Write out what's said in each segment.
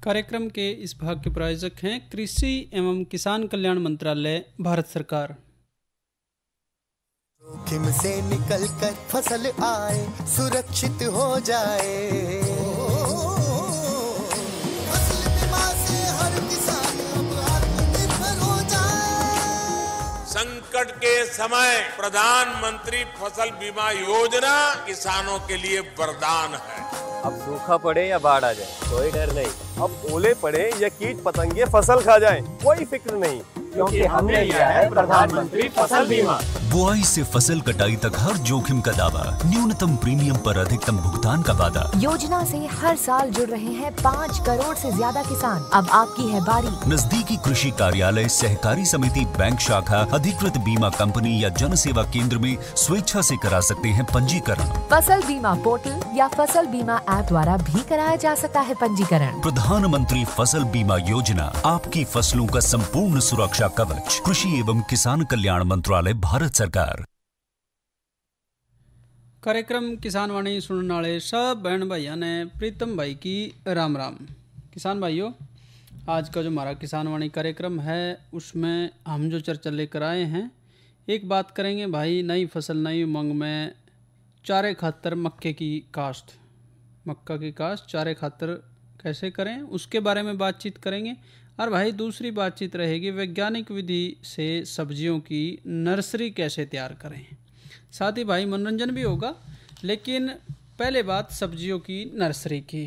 कार्यक्रम के इस भाग के प्रायोजक हैं कृषि एवं किसान कल्याण मंत्रालय, भारत सरकार। जोखिम से निकल कर फसल आए, सुरक्षित हो जाए, फसल बीमा से हर किसान अब आत्मनिर्भर हो जाए। संकट के समय प्रधानमंत्री फसल बीमा योजना किसानों के लिए वरदान है। अब सूखा पड़े या बाढ़ आ जाए कोई डर नहीं, अब ओले पड़े या कीट पतंगे फसल खा जाए कोई फिक्र नहीं, क्योंकि हमने लिया है प्रधानमंत्री फसल बीमा। बुआई से फसल कटाई तक हर जोखिम का दावा, न्यूनतम प्रीमियम पर अधिकतम भुगतान का वादा। योजना से हर साल जुड़ रहे हैं 5 करोड़ से ज्यादा किसान। अब आपकी है बारी। नजदीकी कृषि कार्यालय, सहकारी समिति, बैंक शाखा, अधिकृत बीमा कंपनी या जन सेवा केंद्र में स्वेच्छा से करा सकते हैं पंजीकरण। फसल बीमा पोर्टल या फसल बीमा ऐप द्वारा भी कराया जा सकता है पंजीकरण। प्रधानमंत्री फसल बीमा योजना, आपकी फसलों का संपूर्ण सुरक्षा कवच। कृषि एवं किसान कल्याण मंत्रालय, भारत सरकार। कार्यक्रम किसान वाणी सुनने वाले सब बहन भाइयों ने प्रीतम भाई की राम राम। किसान भाइयों, आज का जो हमारा किसान वाणी कार्यक्रम है उसमें हम जो चर्चा लेकर आए हैं, एक बात करेंगे भाई, नई फसल नई उमंग में चारे खातर मक्के की काश्त, मक्का की काश्त चारे खातर कैसे करें उसके बारे में बातचीत करेंगे। और भाई दूसरी बातचीत रहेगी वैज्ञानिक विधि से सब्जियों की नर्सरी कैसे तैयार करें। साथ ही भाई मनोरंजन भी होगा, लेकिन पहले बात सब्जियों की नर्सरी की।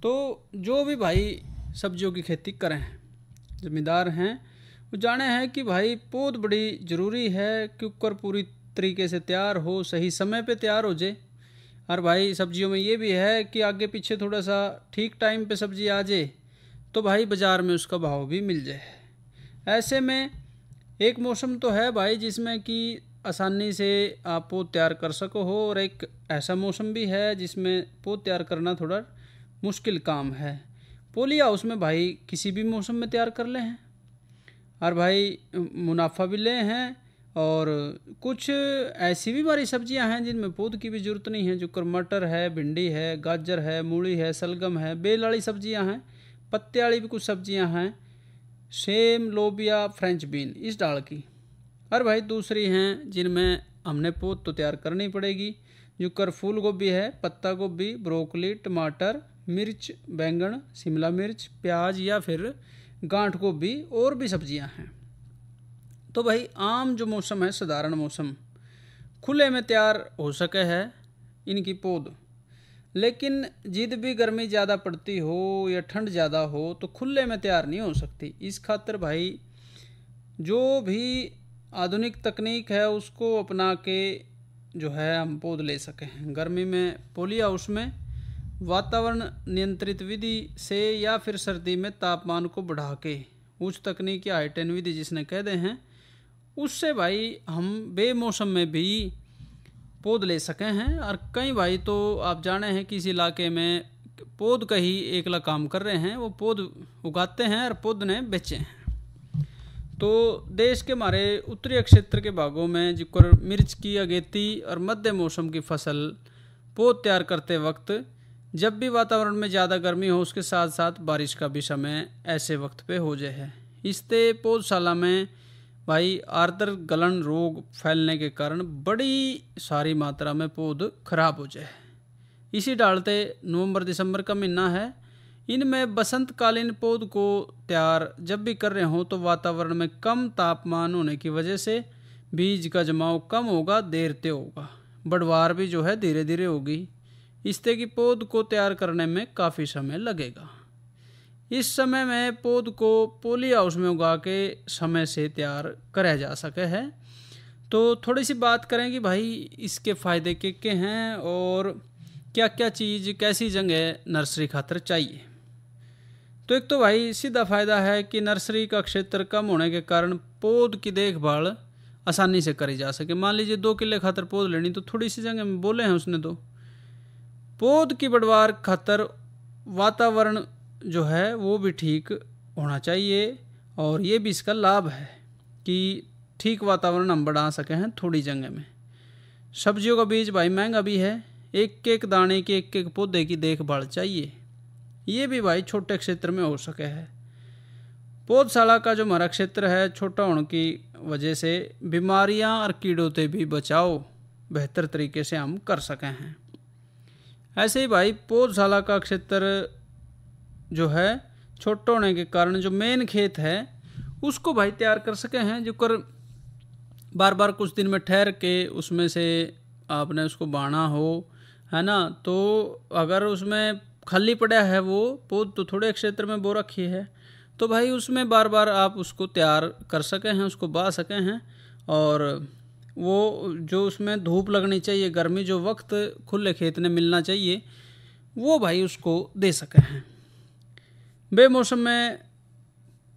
तो जो भी भाई सब्जियों की खेती करें, ज़िम्मेदार हैं, वो जाने हैं कि भाई पौध बड़ी ज़रूरी है कि ऊपर पूरी तरीके से तैयार हो, सही समय पे तैयार हो जाए। और भाई सब्जियों में ये भी है कि आगे पीछे थोड़ा सा ठीक टाइम पे सब्जी आ जाए तो भाई बाज़ार में उसका भाव भी मिल जाए। ऐसे में एक मौसम तो है भाई जिसमें कि आसानी से आप पौध तैयार कर सको हो, और एक ऐसा मौसम भी है जिसमें पौध तैयार करना थोड़ा मुश्किल काम है। पॉली हाउस में भाई किसी भी मौसम में तैयार कर ले हैं और भाई मुनाफा भी ले हैं। और कुछ ऐसी भी हमारी सब्जियां हैं जिनमें पौध की भी ज़रूरत नहीं है, जो कर मटर है, भिंडी है, गाजर है, मूली है, सलगम है, बेल वाली सब्जियाँ हैं, पत्ते वाली भी कुछ सब्जियां हैं, सेम, लोबिया, फ्रेंच बीन इस डाल की। और भाई दूसरी हैं जिनमें हमने पौध तो तैयार करनी पड़ेगी, जो कर फूल गोभी है, पत्ता गोभी, ब्रोकली, टमाटर, मिर्च, बैंगन, शिमला मिर्च, प्याज या फिर गांठ गोभी और भी सब्जियां हैं। तो भाई आम जो मौसम है, साधारण मौसम, खुले में तैयार हो सके है इनकी पौध, लेकिन जिद भी गर्मी ज़्यादा पड़ती हो या ठंड ज़्यादा हो तो खुले में तैयार नहीं हो सकती। इस खातर भाई जो भी आधुनिक तकनीक है उसको अपना के जो है हम पौध ले सकें। गर्मी में पॉली हाउस में वातावरण नियंत्रित विधि से या फिर सर्दी में तापमान को बढ़ा के उच्च तकनीक या हाईटेन विधि जिसने कह दे हैं, उससे भाई हम बेमौसम में भी पौध ले सके हैं। और कई भाई तो आप जाने हैं कि इस इलाके में पौध का ही एकला काम कर रहे हैं, वो पौध उगाते हैं और पौध ने बेचे हैं। तो देश के हमारे उत्तरी क्षेत्र के भागों में जिक्र मिर्च की अगेती और मध्य मौसम की फसल पौध तैयार करते वक्त जब भी वातावरण में ज़्यादा गर्मी हो उसके साथ साथ बारिश का भी समय ऐसे वक्त पे हो जाए है। इससे पौधशाला में भाई आर्द्र गलन रोग फैलने के कारण बड़ी सारी मात्रा में पौध खराब हो जाए। इसी डालते नवंबर दिसंबर का महीना है, इनमें बसंतकालीन पौध को तैयार जब भी कर रहे हों तो वातावरण में कम तापमान होने की वजह से बीज का जमाव कम होगा, देरते होगा, बढ़वार भी जो है धीरे धीरे होगी। इससे कि पौध को तैयार करने में काफ़ी समय लगेगा। इस समय में पौध को पॉली हाउस में उगा के समय से तैयार कराया जा सके है। तो थोड़ी सी बात करें कि भाई इसके फ़ायदे के हैं और क्या क्या चीज़ कैसी जगह नर्सरी खातर चाहिए। तो एक तो भाई सीधा फ़ायदा है कि नर्सरी का क्षेत्र कम होने के कारण पौध की देखभाल आसानी से करी जा सके। मान लीजिए 2 किले खातर पौध लेनी तो थोड़ी सी जगह में बोले हैं उसने, तो पौध की बढ़वार खातर वातावरण जो है वो भी ठीक होना चाहिए। और ये भी इसका लाभ है कि ठीक वातावरण हम बढ़ा सके हैं थोड़ी जगह में। सब्जियों का बीज भाई महंगा भी है, एक एक दाने के एक एक पौधे की देखभाल चाहिए। ये भी भाई छोटे क्षेत्र में हो सके है। पौधशाला का जो हमारा क्षेत्र है छोटा होने की वजह से बीमारियां और कीड़ों से भी बचाव बेहतर तरीके से हम कर सके हैं। ऐसे ही भाई पौधशाला का क्षेत्र जो है छोटा होने के कारण जो मेन खेत है उसको भाई तैयार कर सके हैं, जो कर बार बार कुछ दिन में ठहर के उसमें से आपने उसको बाना हो, है ना। तो अगर उसमें खाली पड़ा है वो पौध तो थोड़े क्षेत्र में बो रखी है, तो भाई उसमें बार बार आप उसको तैयार कर सके हैं, उसको बा सके हैं। और वो जो उसमें धूप लगनी चाहिए, गर्मी जो वक्त खुले खेत में मिलना चाहिए, वो भाई उसको दे सके हैं। बेमौसम में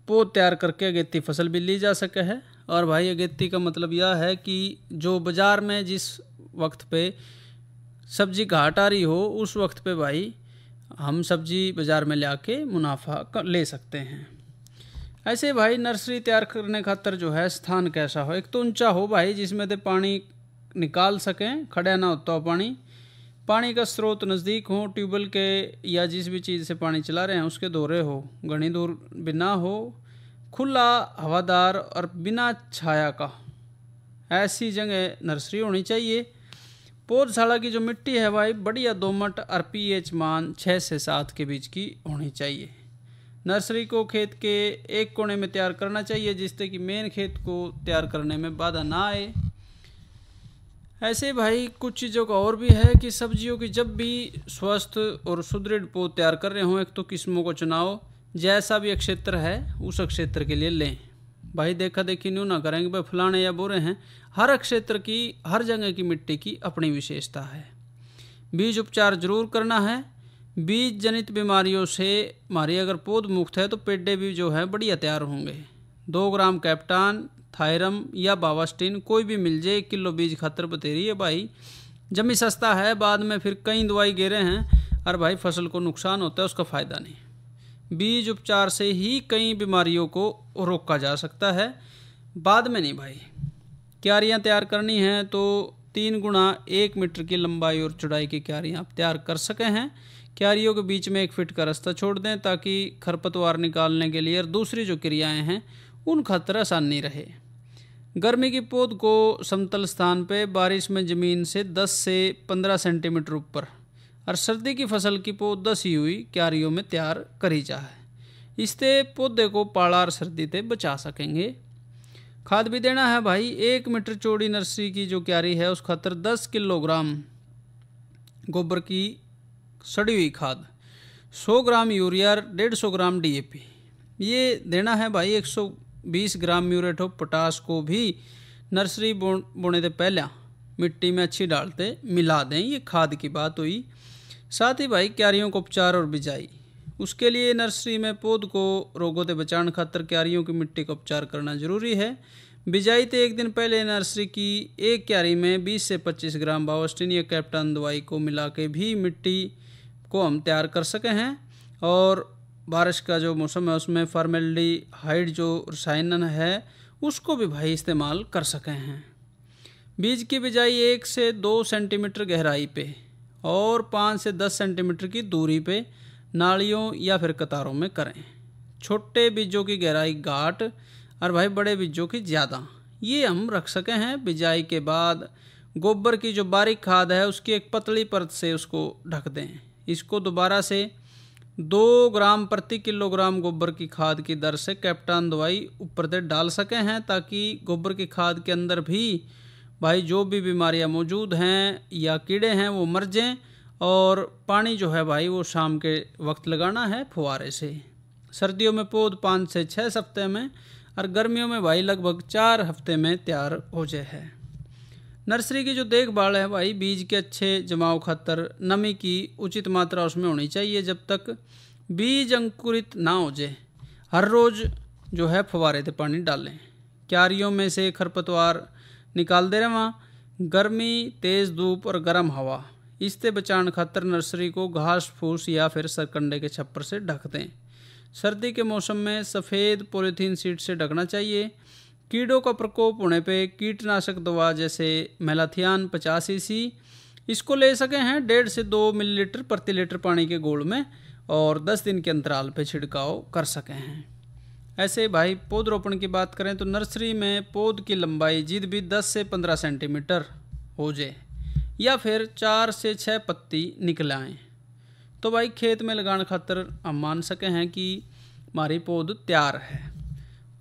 पौध तैयार करके अगेती फसल भी ली जा सके है। और भाई अगेती का मतलब यह है कि जो बाज़ार में जिस वक्त पे सब्जी घाट आ रही हो उस वक्त पे भाई हम सब्जी बाज़ार में ला के मुनाफा ले सकते हैं। ऐसे भाई नर्सरी तैयार करने खातर जो है स्थान कैसा हो, एक तो ऊंचा हो भाई जिसमें से पानी निकाल सकें, खड़ा ना होता हो पानी का स्रोत नज़दीक हो, ट्यूबवेल के या जिस भी चीज़ से पानी चला रहे हैं उसके दौरे हो, घनी दूर बिना हो, खुला हवादार और बिना छाया का, ऐसी जगह नर्सरी होनी चाहिए। पौधशाला की जो मिट्टी है भाई बढ़िया दोमट और पीएच मान 6 से 7 के बीच की होनी चाहिए। नर्सरी को खेत के एक कोने में तैयार करना चाहिए जिससे कि मेन खेत को तैयार करने में बाधा ना आए। ऐसे भाई कुछ चीज़ों का और भी है कि सब्जियों की जब भी स्वस्थ और सुदृढ़ पौध तैयार कर रहे हों, एक तो किस्मों को चुनाव, जैसा भी क्षेत्र है उस क्षेत्र के लिए लें। भाई देखा देखी न्यू ना करेंगे भाई फलाने या बुरे हैं। हर क्षेत्र की हर जगह की मिट्टी की अपनी विशेषता है। बीज उपचार जरूर करना है। बीज जनित बीमारियों से हमारी अगर पौध मुक्त है तो पेड़े भी जो है बढ़िया तैयार होंगे। 2 ग्राम कैप्टान, थायरम या बावास्टिन कोई भी मिल जाए 1 किलो बीज खातर बतेरी है भाई, जमी सस्ता है, बाद में फिर कई दवाई गेरे हैं और भाई फसल को नुकसान होता है, उसका फ़ायदा नहीं। बीज उपचार से ही कई बीमारियों को रोका जा सकता है, बाद में नहीं भाई। क्यारियाँ तैयार करनी हैं तो 3 गुना 1 मीटर की लंबाई और चौड़ाई की क्यारियाँ आप तैयार कर सके हैं। क्यारियों के बीच में 1 फीट का रास्ता छोड़ दें ताकि खरपतवार निकालने के लिए और दूसरी जो क्रियाएँ हैं उन खातर आसानी रहे। गर्मी की पौध को समतल स्थान पे बारिश में ज़मीन से 10 से 15 सेंटीमीटर ऊपर और सर्दी की फसल की पौध दसी हुई क्यारियों में तैयार करी जाए। इससे पौधे को पाला और सर्दी से बचा सकेंगे। खाद भी देना है भाई। 1 मीटर चौड़ी नर्सरी की जो क्यारी है उस खातर 10 किलोग्राम गोबर की सड़ी हुई खाद, 100 ग्राम यूरिया, 150 ग्राम DAP ये देना है भाई। 120 ग्राम म्यूरेट ऑफ पोटाश को भी नर्सरी बोने से पहले मिट्टी में अच्छी डालते मिला दें। ये खाद की बात हुई। साथ ही भाई क्यारियों को उपचार और बिजाई, उसके लिए नर्सरी में पौध को रोगों से बचाने खातर क्यारियों की मिट्टी का उपचार करना जरूरी है। बिजाई से 1 दिन पहले नर्सरी की एक क्यारी में 20 से 25 ग्राम बावास्टिन या कैप्टन दवाई को मिला के भी मिट्टी को हम तैयार कर सके हैं। और बारिश का जो मौसम है उसमें फॉर्मेल्डिहाइड जो रसायन है उसको भी भाई इस्तेमाल कर सके हैं। बीज की बिजाई 1 से 2 सेंटीमीटर गहराई पे और 5 से 10 सेंटीमीटर की दूरी पे नालियों या फिर कतारों में करें। छोटे बीजों की गहराई गाढ़ और भाई बड़े बीजों की ज़्यादा, ये हम रख सके हैं। बिजाई के बाद गोबर की जो बारीक खाद है उसकी एक पतली परत से उसको ढक दें। इसको दोबारा से 2 ग्राम प्रति किलोग्राम गोबर की खाद की दर से कैप्टन दवाई ऊपर से डाल सके हैं ताकि गोबर की खाद के अंदर भी भाई जो भी बीमारियां मौजूद हैं या कीड़े हैं वो मर जाएं। और पानी जो है भाई वो शाम के वक्त लगाना है फुहारे से। सर्दियों में पौध 5 से 6 हफ्ते में और गर्मियों में भाई लगभग 4 हफ्ते में तैयार हो जाए है। नर्सरी की जो देखभाल है भाई, बीज के अच्छे जमाव खातर नमी की उचित मात्रा उसमें होनी चाहिए जब तक बीज अंकुरित ना हो जाए। हर रोज़ जो है फुहारे से पानी डालें। क्यारियों में से खरपतवार निकाल दे रहे वहाँ। गर्मी, तेज़ धूप और गर्म हवा इससे बचाने खातर नर्सरी को घास फूस या फिर सरकंडे के छप्पर से ढक दें। सर्दी के मौसम में सफ़ेद पॉलीथीन शीट से ढकना चाहिए। कीड़ों का प्रकोप होने पे कीटनाशक दवा जैसे मेलाथियान 50 cc इसको ले सके हैं 1.5 से 2 मिलीलीटर प्रति लीटर पानी के घोल में और 10 दिन के अंतराल पे छिड़काव कर सके हैं। ऐसे भाई पौधरोपण की बात करें तो नर्सरी में पौध की लंबाई जिद भी 10 से 15 सेंटीमीटर हो जाए या फिर 4 से 6 पत्ती निकल आएँ तो भाई खेत में लगाने खातर हम मान सके हैं कि हमारी पौध तैयार है।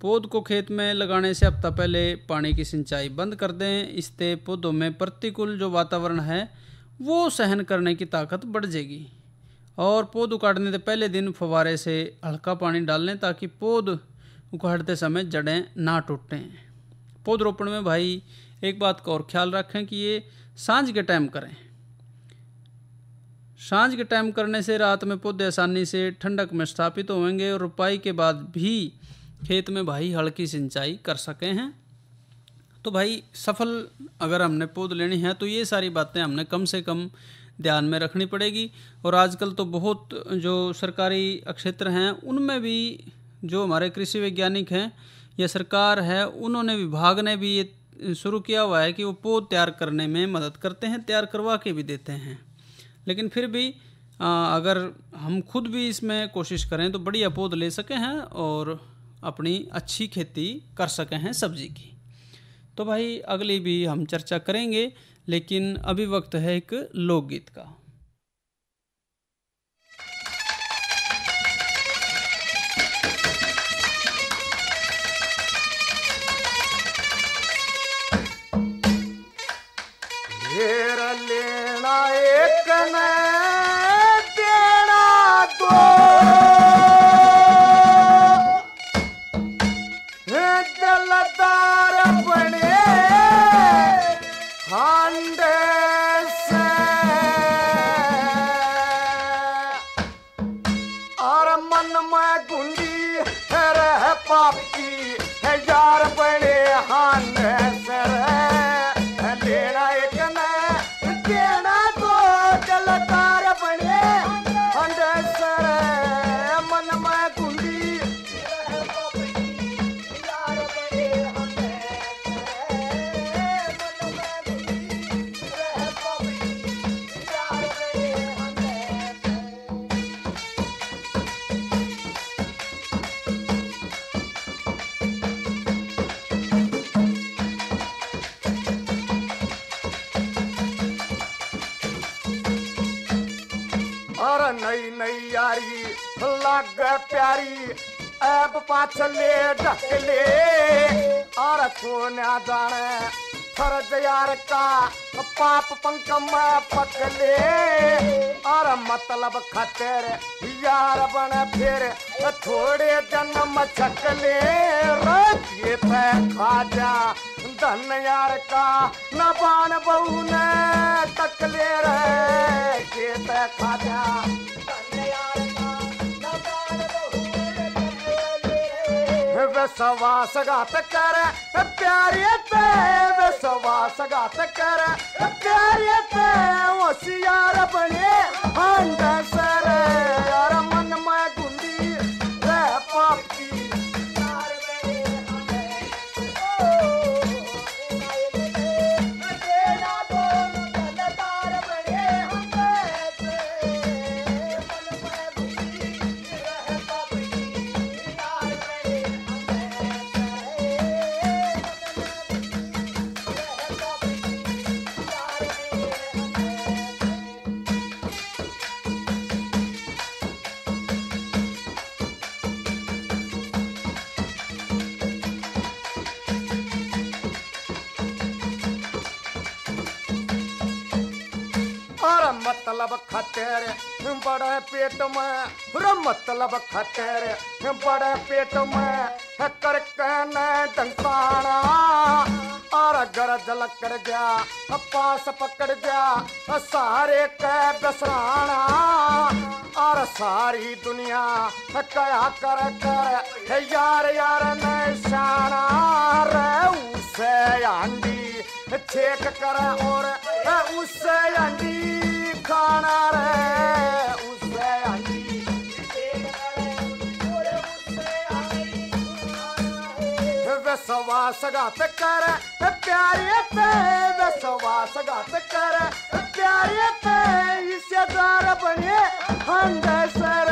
पौध को खेत में लगाने से हफ्ता पहले पानी की सिंचाई बंद कर दें। इससे पौधों में प्रतिकूल जो वातावरण है वो सहन करने की ताकत बढ़ जाएगी। और पौध उखाड़ने से पहले दिन फव्वारे से हल्का पानी डाल लें ताकि पौध उखाड़ते समय जड़ें ना टूटें। पौधरोपण में भाई एक बात का और ख्याल रखें कि ये सांझ के टाइम करें। सांझ के टाइम करने से रात में पौधे आसानी से ठंडक में स्थापित होंगे और रोपाई के बाद भी खेत में भाई हल्की सिंचाई कर सके हैं। तो भाई सफल अगर हमने पौध लेनी है तो ये सारी बातें हमने कम से कम ध्यान में रखनी पड़ेगी। और आजकल तो बहुत जो सरकारी क्षेत्र हैं उनमें भी जो हमारे कृषि वैज्ञानिक हैं या सरकार है उन्होंने विभाग ने भी ये शुरू किया हुआ है कि वो पौध तैयार करने में मदद करते हैं, तैयार करवा के भी देते हैं। लेकिन फिर भी अगर हम खुद भी इसमें कोशिश करें तो बढ़िया पौध ले सके हैं और अपनी अच्छी खेती कर सके हैं सब्जी की। तो भाई अगली भी हम चर्चा करेंगे, लेकिन अभी वक्त है एक लोकगीत का। लेना एक न देना दो, दिलदार बने हांडे से और मन में गुंडी रह पाप की है यार बड़े हांडे से। लेना एक न देना दो, दिलदार बने हांडे से। मन में गुंडी और नई नई यारी लग प्यारी ऐब पाछले ढक ले और को न जाने फर्ज यार का पाप पंख में पकले। और मतलब खतर यार बन फिर थोड़े जन्म छकले। ये खा जा धन यार का न बान बहू ने तकले रे। ये खा जा धन यार का न बान बहू ने विश्वास घात कर प्यारे पे, विश्वास घात कर प्यारे पे होशियार बने हंड सर। और मन में गुंडी रह पाप की मतलब खतर बड़े पेट में, मतलब खतर बड़े पेट में कर कहने डंकाना। और गरज लकड़ जा पास पकड़ जा सारे कह बसराना। और सारी दुनिया कया कर कर यार यार निशाना रे। उसे आंडी छेक कर और उससे आंडी खाना रे। उससे आंडी विश्वास घात कर प्यारे पे, विश्वास घात कर प्यारे पे हिस्सेदार बने हंड सर।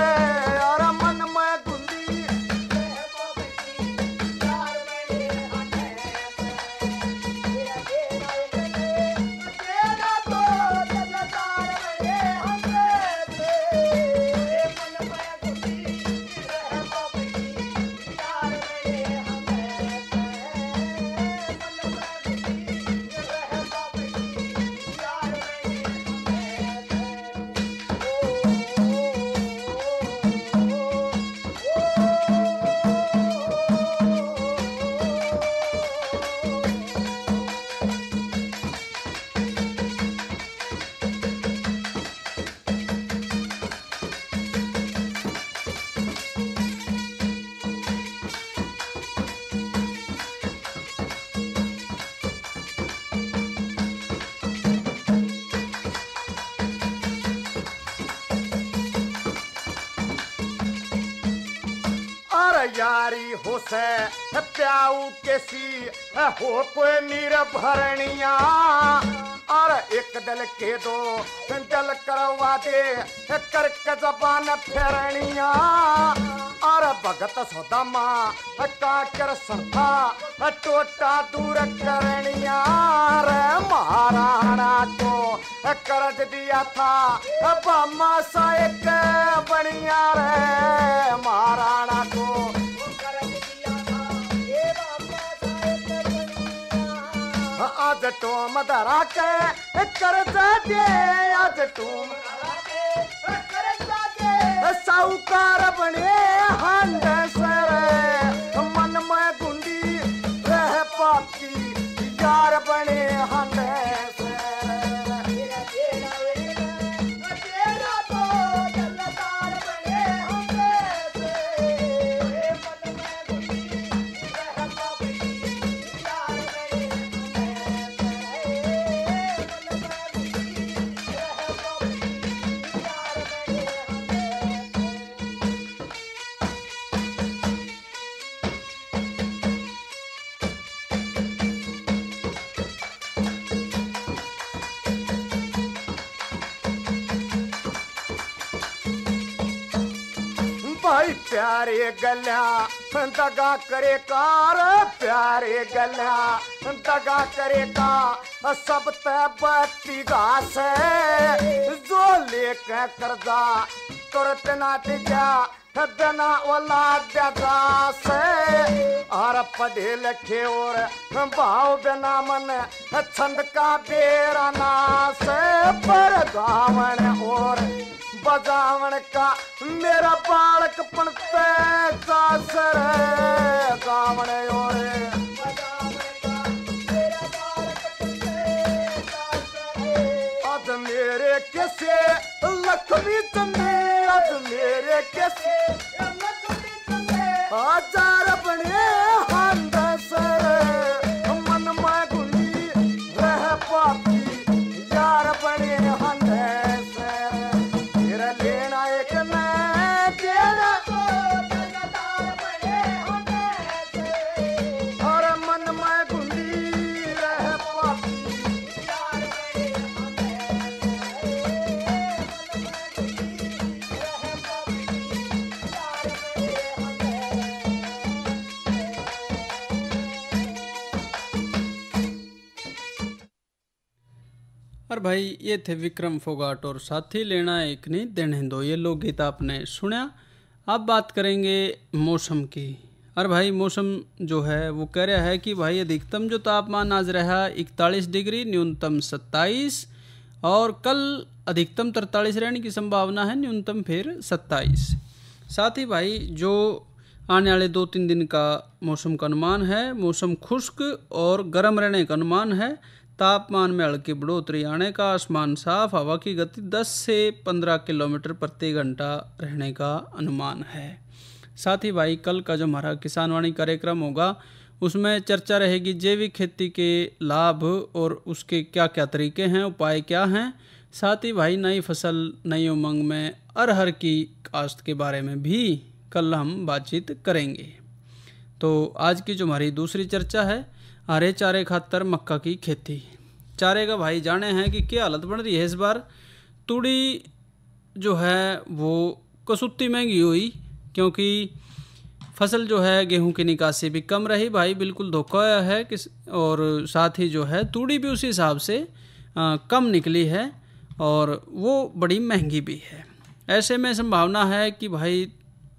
यारी हो से प्याऊ केसी हो कोई नीर भरणिया और एक दल के दो दल करवा दे करके जबान फेरणिया और भगत सोदामा काकर संथा टोटा दूर करनिया रे महाराणा को कर्ज दिया था बामा सा एक बढ़िया रे महाराणा को कर्ज दिया था ये बामा सा एक बढ़िया आज तुम धरा के कर्ज दे आज तुम साहूकार बने हंड सर मन में गुंडी रह पापी यार बने हंड भाई प्यारे गल्या दगा करे कार प्यारे गल्या दगा करे का सब बत्ती घास जो लेकर कर्जा तुरंत ना दिया बिना औलाद से और पढ़े लिखे और भाव बिना मन छंद का बेरा नास पर गावन और बजावन का मेरा बालक पनते चासर गावन और आज मेरे कैसे लक्ष्मी चंदे आज मेरे कैसे हजार बने हंद सर मन में गुंडी रह पापी यार बने हंद सर तेरा लेना एक मैं देना और मन में गुंडी रह पापी यार बने और भाई ये थे विक्रम फोगाट और साथी लेना एक नहीं देने दो, ये लोकगीत आपने सुना। अब बात करेंगे मौसम की। और भाई मौसम जो है वो कह रहा है कि भाई अधिकतम जो तापमान आज रहा 41 डिग्री, न्यूनतम 27 और कल अधिकतम 43 रहने की संभावना है, न्यूनतम फिर 27। साथ ही भाई जो आने वाले 2-3 दिन का मौसम का अनुमान है, मौसम खुश्क और गर्म रहने का अनुमान है। तापमान में हल्की बढ़ोतरी आने का, आसमान साफ, हवा की गति 10 से 15 किलोमीटर प्रति घंटा रहने का अनुमान है। साथ ही भाई कल का जो हमारा किसानवाणी कार्यक्रम होगा उसमें चर्चा रहेगी जैविक खेती के लाभ और उसके क्या क्या तरीके हैं, उपाय क्या हैं। साथ ही भाई नई फसल नई उमंग में अरहर की काश्त के बारे में भी कल हम बातचीत करेंगे। तो आज की जो हमारी दूसरी चर्चा है हरे चारे खातर मक्का की खेती। चारे का भाई जाने हैं कि क्या हालत बन रही है इस बार। तूड़ी जो है वो कसूती महंगी हुई क्योंकि फसल जो है गेहूं की निकासी भी कम रही भाई, बिल्कुल धोखा है और साथ ही जो है तूड़ी भी उसी हिसाब से कम निकली है और वो बड़ी महंगी भी है। ऐसे में संभावना है कि भाई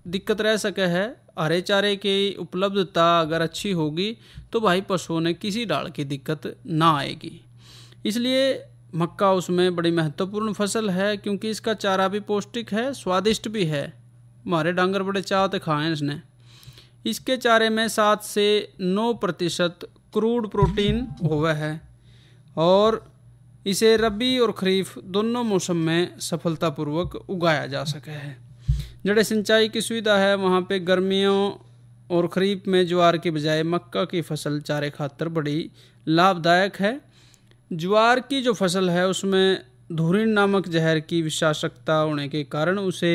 दिक्कत रह सके है। हरे चारे की उपलब्धता अगर अच्छी होगी तो भाई पशुओं ने किसी डाल की दिक्कत ना आएगी। इसलिए मक्का उसमें बड़ी महत्वपूर्ण फसल है क्योंकि इसका चारा भी पौष्टिक है, स्वादिष्ट भी है। हमारे डांगर बड़े चाहते खाएं इसने। इसके चारे में 7 से 9% क्रूड प्रोटीन हुआ है और इसे रबी और खरीफ दोनों मौसम में सफलतापूर्वक उगाया जा सके है। जड़े सिंचाई की सुविधा है वहाँ पे गर्मियों और खरीफ में ज्वार की बजाय मक्का की फसल चारे खातर बड़ी लाभदायक है। ज्वार की जो फसल है उसमें धुरिन नामक जहर की विषाक्तता होने के कारण उसे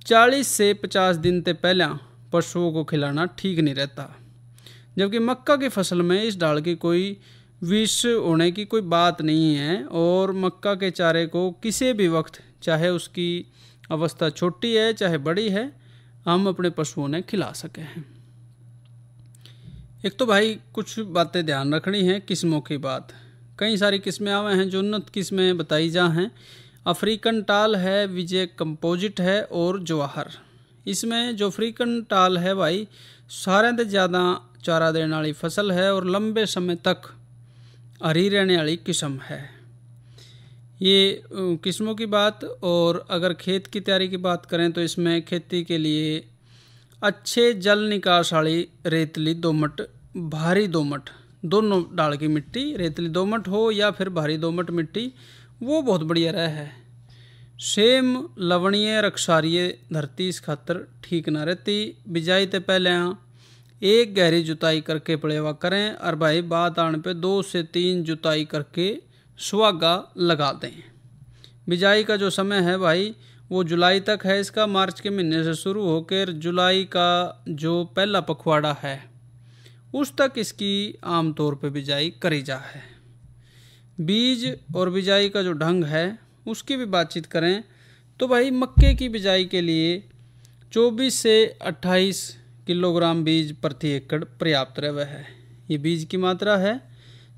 40 से 50 दिन से पहले पशुओं को खिलाना ठीक नहीं रहता। जबकि मक्का की फसल में इस डाल की कोई विष होने की कोई बात नहीं है और मक्का के चारे को किसी भी वक्त, चाहे उसकी अवस्था छोटी है चाहे बड़ी है, हम अपने पशुओं ने खिला सके हैं। एक तो भाई कुछ बातें ध्यान रखनी है किस्मों की बात। कई सारी किस्में आवे हैं जो उन्नत किस्में बताई जा हैं। अफ्रीकन टाल है, विजय कंपोजिट है और जवाहर। इसमें जो अफ्रीकन टाल है भाई सारे से ज़्यादा चारा देने वाली फसल है और लंबे समय तक हरी रहने वाली किस्म है। ये किस्मों की बात। और अगर खेत की तैयारी की बात करें तो इसमें खेती के लिए अच्छे जल निकास वाली रेतली दोमट, भारी दोमट, दोनों डाल की मिट्टी, रेतली दोमट हो या फिर भारी दोमट मिट्टी, वो बहुत बढ़िया रहा है। सेम लवणीय रक्षारीय धरती इस खातर ठीक ना रहती। बिजाई से पहले एक गहरी जुताई करके पड़ेवा करें और भाई बात आने पे 2 से 3 जुताई करके सुहागा लगा दें। बिजाई का जो समय है भाई वो जुलाई तक है इसका। मार्च के महीने से शुरू होकर जुलाई का जो पहला पखवाड़ा है उस तक इसकी आमतौर पे बिजाई करी जा है। बीज और बिजाई का जो ढंग है उसकी भी बातचीत करें तो भाई मक्के की बिजाई के लिए 24 से 28 किलोग्राम बीज प्रति एकड़ पर्याप्त रहे है। ये बीज की मात्रा है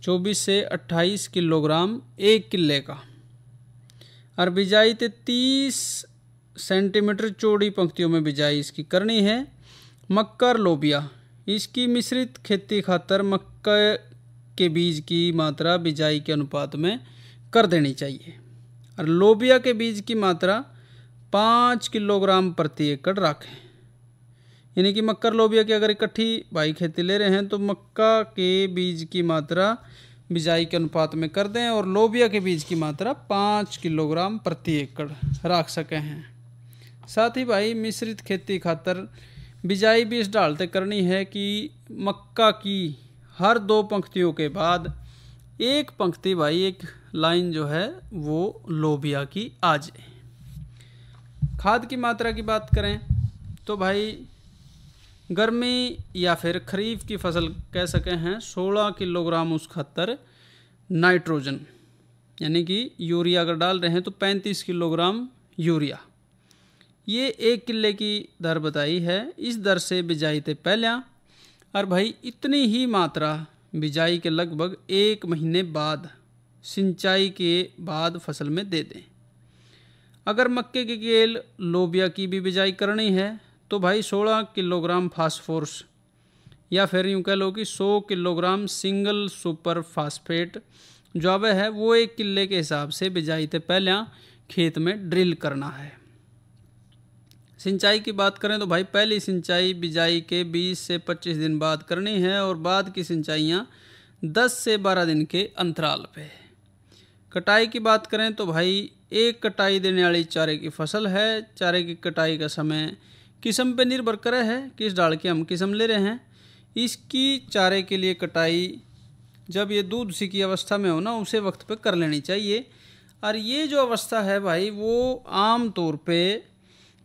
24 से 28 किलोग्राम 1 किले का। और बिजाई ते 30 सेंटीमीटर चौड़ी पंक्तियों में बिजाई इसकी करनी है। मक्का और लोबिया इसकी मिश्रित खेती खातर मक्का के बीज की मात्रा बिजाई के अनुपात में कर देनी चाहिए और लोबिया के बीज की मात्रा 5 किलोग्राम प्रति एकड़ रखें। यानी कि मक्का और लोबिया की अगर इकट्ठी भाई खेती ले रहे हैं तो मक्का के बीज की मात्रा बिजाई के अनुपात में कर दें और लोबिया के बीज की मात्रा 5 किलोग्राम प्रति एकड़ रख सके हैं। साथ ही भाई मिश्रित खेती खातर बिजाई भी इस डालते करनी है कि मक्का की हर 2 पंक्तियों के बाद एक पंक्ति भाई एक लाइन जो है वो लोबिया की आ जाए। खाद की मात्रा की बात करें तो भाई गर्मी या फिर खरीफ की फसल कह सके हैं 16 किलोग्राम उस खातर नाइट्रोजन, यानी कि यूरिया अगर डाल रहे हैं तो 35 किलोग्राम यूरिया, ये 1 किले की दर बताई है। इस दर से बिजाई ते पहले और भाई इतनी ही मात्रा बिजाई के लगभग 1 महीने बाद सिंचाई के बाद फसल में दे दें। अगर मक्के की केल लोबिया की भी बिजाई करनी है तो भाई 16 किलोग्राम फास्फोरस या फिर यूँ कह लो कि 100 किलोग्राम सिंगल सुपर फास्फेट जो अब है वो 1 किले के हिसाब से बिजाई से पहले खेत में ड्रिल करना है। सिंचाई की बात करें तो भाई पहली सिंचाई बिजाई के 20 से 25 दिन बाद करनी है और बाद की सिंचाइयाँ 10 से 12 दिन के अंतराल पे। कटाई की बात करें तो भाई एक कटाई देने वाली चारे की फसल है। चारे की कटाई का समय किस्म पे निर्भर करे है, किस डाल की हम किस्म ले रहे हैं। इसकी चारे के लिए कटाई जब ये दूध सी की अवस्था में हो ना उसे वक्त पे कर लेनी चाहिए। और ये जो अवस्था है भाई वो आम तौर पे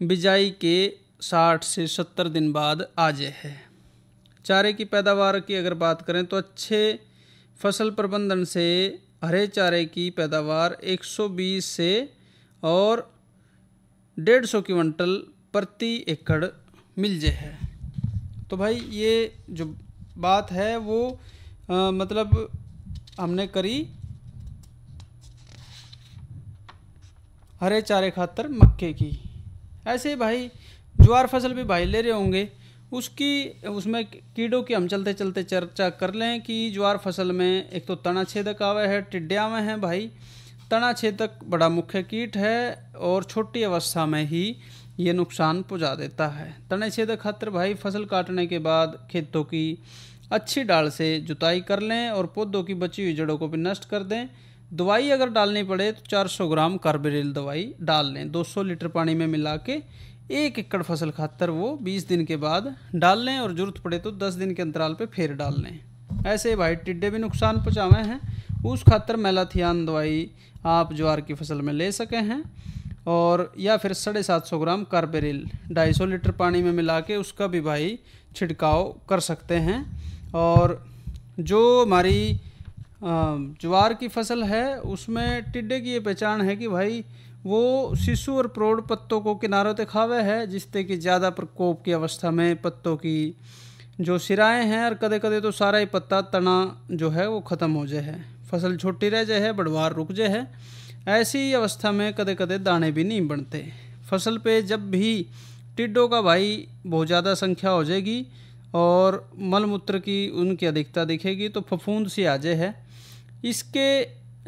बिजाई के 60 से 70 दिन बाद आ जाए है। चारे की पैदावार की अगर बात करें तो अच्छे फसल प्रबंधन से हरे चारे की पैदावार 120 से और 150 क्विंटल प्रति एकड़ मिल जाए है। तो भाई ये जो बात है वो मतलब हमने करी हरे चारे खातर मक्के की। ऐसे भाई ज्वार फसल भी भाई ले रहे होंगे उसमें कीड़ों की हम चलते चलते चर्चा कर लें कि ज्वार फसल में एक तो तना छेदक आवे है, टिड्डे आवे हैं भाई। तना छेदक बड़ा मुख्य कीट है और छोटी अवस्था में ही ये नुकसान पहुंचा देता है। तने छेदक खातर भाई फसल काटने के बाद खेतों की अच्छी डाल से जुताई कर लें और पौधों की बची हुई जड़ों को भी नष्ट कर दें। दवाई अगर डालनी पड़े तो 400 ग्राम कार्बोरिल दवाई डाल लें 200 लीटर पानी में मिला के 1 एकड़ फसल खातर वो 20 दिन के बाद डाल लें और ज़रूरत पड़े तो 10 दिन के अंतराल पे फिर डाल लें। ऐसे भाई टिड्डे भी नुकसान पहुँचावे हैं, उस खातर मेलाथियान दवाई आप ज्वार की फसल में ले सके हैं। और या फिर 750 ग्राम कार्बेरिल 250 लीटर पानी में मिला के उसका भी भाई छिड़काव कर सकते हैं। और जो हमारी ज्वार की फसल है उसमें टिड्डे की ये पहचान है कि भाई वो शिशु और प्रौढ़ पत्तों को किनारों तक खावे है, जिससे कि ज़्यादा प्रकोप की अवस्था में पत्तों की जो सिराएँ हैं और कदे कदे तो सारा ही पत्ता तना जो है वो ख़त्म हो जाए है, फसल छोटी रह जाए है, बढ़वार रुक जाए है। ऐसी अवस्था में कदे कदे दाने भी नहीं बनते। फसल पे जब भी टिड्डों का भाई बहुत ज़्यादा संख्या हो जाएगी और मलमूत्र की उनकी अधिकता दिखेगी तो फफूंद सी आ जाए है। इसके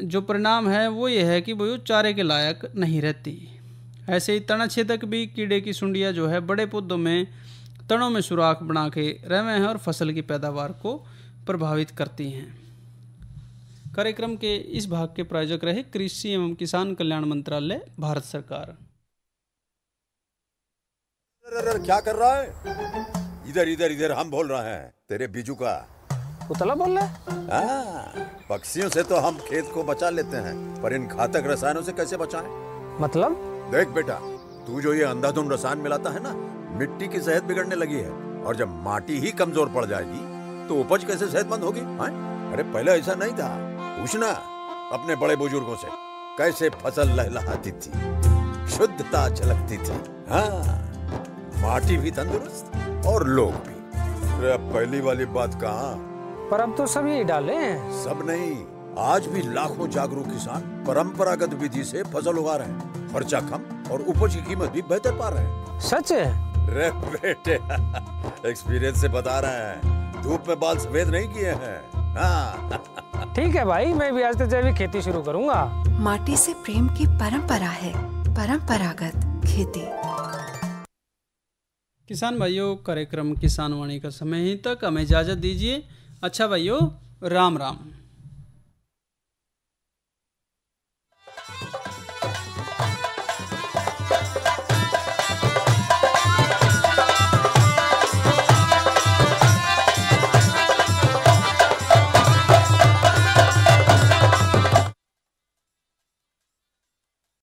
जो परिणाम है वो ये है कि वो चारे के लायक नहीं रहती। ऐसे ही तना छेदक भी कीड़े की सुंडियाँ जो है बड़े पौधों में तनों में सुराख बना के रहे हैं और फसल की पैदावार को प्रभावित करती हैं। कार्यक्रम के इस भाग के प्रायोजक रहे कृषि एवं किसान कल्याण मंत्रालय, भारत सरकार। क्या कर रहा है? इधर इधर इधर हम बोल रहे हैं तेरे बीजू का। पुतला बोल रहा है? हाँ, पक्षियों से तो हम खेत को बचा लेते हैं, पर इन घातक रसायनों से कैसे बचाएं? मतलब? देख बेटा, तू जो ये अंधाधुंध रसायन मिलाता है ना, मिट्टी की सेहत बिगड़ने लगी है। और जब माटी ही कमजोर पड़ जाएगी तो उपज कैसे सेहतमंद होगी? अरे पहले ऐसा नहीं था। पूछना अपने बड़े बुजुर्गों से, कैसे फसल लहलहाती थी, शुद्धता झलकती थी। हाँ, माटी भी तंदुरुस्त और लोग भी। अरे अब पहली वाली बात कहाँ? पर अब तो सब यही डाले हैं। सब नहीं, आज भी लाखों जागरूक किसान परंपरागत विधि से फसल उगा रहे हैं। खर्चा कम और उपज की कीमत भी बेहतर पा रहे हैं। सच है? रे बेटे, एक्सपीरियंस से बता रहे हैं, धूप में बाल सफेद नहीं किए हैं। हाँ। ठीक है भाई, मैं भी आज से जैविक खेती शुरू करूंगा। माटी से प्रेम की परंपरा है, परंपरागत खेती। किसान भाइयों, कार्यक्रम किसान वाणी का समय ही तक हमें इजाज़त दीजिए। अच्छा भाइयों, राम राम।